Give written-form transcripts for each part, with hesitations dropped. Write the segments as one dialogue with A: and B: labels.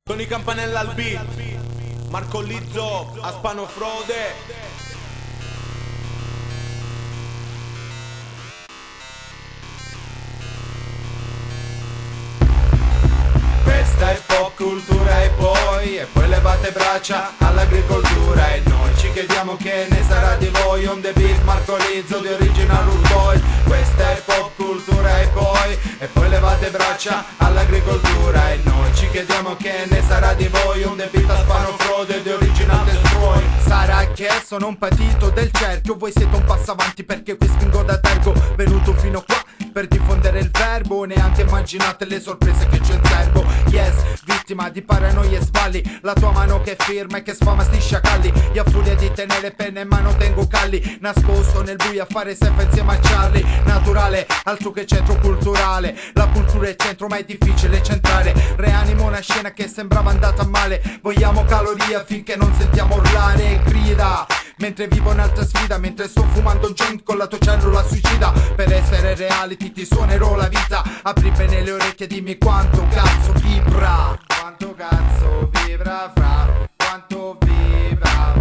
A: Tony Campanella al beat, Marco Lizzo, Aspano Frode. Questa è pop cultura e poi levate braccia all'agricoltura. E noi ci chiediamo che ne sarà di voi. On the beat Marco Lizzo di Original Root Boy. Questa è pop cultura e poi levate braccia all'agricoltura. E noi ci chiediamo che ne sarà di voi. On the beat Aspano Frode di Original Destroy.
B: Sarà che sono un patito del cerchio, voi siete un passo avanti perché qui spingo da tergo. Venuto fino qua per diffondere il verbo, neanche immaginate le sorprese che c'è in serbo. Yes, vittima di paranoie e sballi, la tua mano che firma e che sfama sti sciacalli. Io a furia di tenere penne in mano tengo calli, nascosto nel buio a fare selfie insieme a Charlie. Naturale, altro che centro culturale, la cultura è centro ma è difficile centrare. Reanimo una scena che sembrava andata a male, vogliamo calorie finché non sentiamo urlare e grida. Mentre vivo un'altra sfida, mentre sto fumando un joint con la tua cellula suicida. Per essere reality ti suonerò la vita, apri bene le orecchie, dimmi quanto cazzo vibra. Quanto cazzo vibra fra, quanto vibra.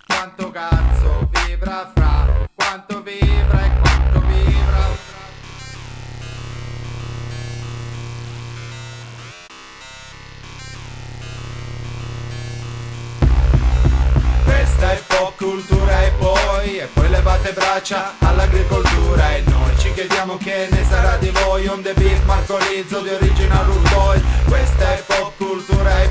B: Quanto cazzo vibra fra, quanto vibra e quanto vibra.
A: Questa è pop cultura e poi levate braccia all'agricoltura. E noi ci chiediamo che ne sarà di voi. On the beat Marco Lizzo di Original Root Boy. Questa è pop cultura e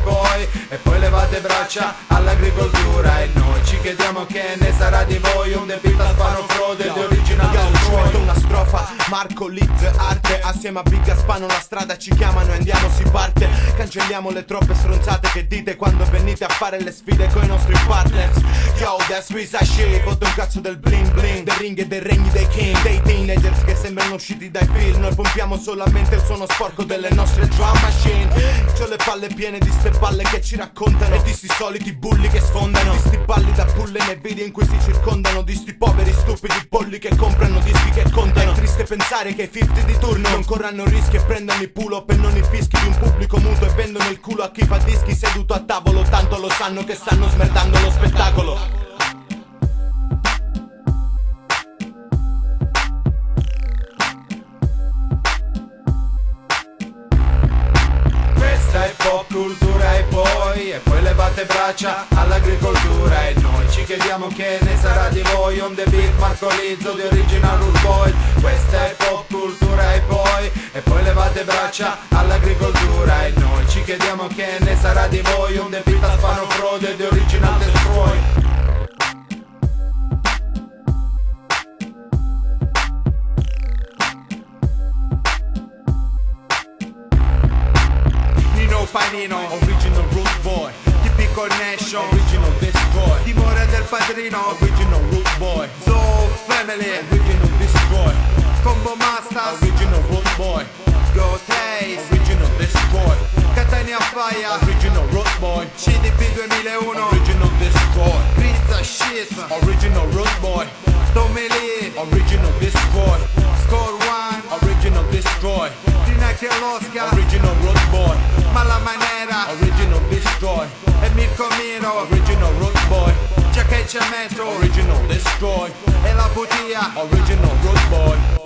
A: poi levate braccia all'agricoltura. E noi ci chiediamo che ne sarà di voi. On the beat Aspano Frode di Original Destroy.
C: Una strofa, Marco Lizzo e arte. Assieme a Big Aspano la strada ci chiamano e andiamo si parte. Cancelliamo le troppe stronzate che dite quando venite a fare le sfide coi nostri partners. Yo, that's Suicide shit. Voto un cazzo del bling bling, dei ring e dei regni dei king, dei teenagers che sembrano usciti dai film. Noi pompiamo solamente il suono sporco delle nostre drum machine. C'ho le palle piene di ste palle che ci raccontano, e di sti soliti bulli che sfondano, di sti balli da pulle nei video in cui si circondano, di sti poveri stupidi polli che comprano dischi che contano. È triste pensare che i 50 di turno non corranno rischi e prendono i pull-up e non i fischi di un pubblico muto, e vendono il culo a chi fa dischi seduto a tavolo, tanto lo sanno che stanno smerdando lo spettacolo.
A: Questa è pop cultura e poi levate braccia all'agricoltura. E noi ci chiediamo che ne sarà di voi. On the beat Marco Lizzo di Original Root Boy. Questa è pop cultura e poi levate braccia all'agricoltura. E noi ci chiediamo che ne sarà di voi. On the beat Aspano Frode di Original Destroy.
B: Panino,
C: Original Root Boy,
B: TP Connection,
C: Original Destroy,
B: Dimora del Padrino,
C: Original Root Boy,
B: Soul Family,
C: Original Destroy,
B: Combo Masters,
C: Original Root Boy,
B: Go Taste,
C: Original Destroy,
B: Catania Fire,
C: Original Root Boy,
B: CDP 2001,
C: Original Destroy,
B: Pizza Shit,
C: Original Root Boy,
B: Tommy Lee,
C: Original Destroy,
B: Score One,
C: Original Destroy,
B: Rinacchi all'Oscar,
C: Original Root Boy,
B: Mala Manera,
C: Original Destroy,
B: e Mirko Mino,
C: Original Root Boy,
B: Giacca e Cemento,
C: Original Destroy,
B: e la Butia.
C: Original Root Boy.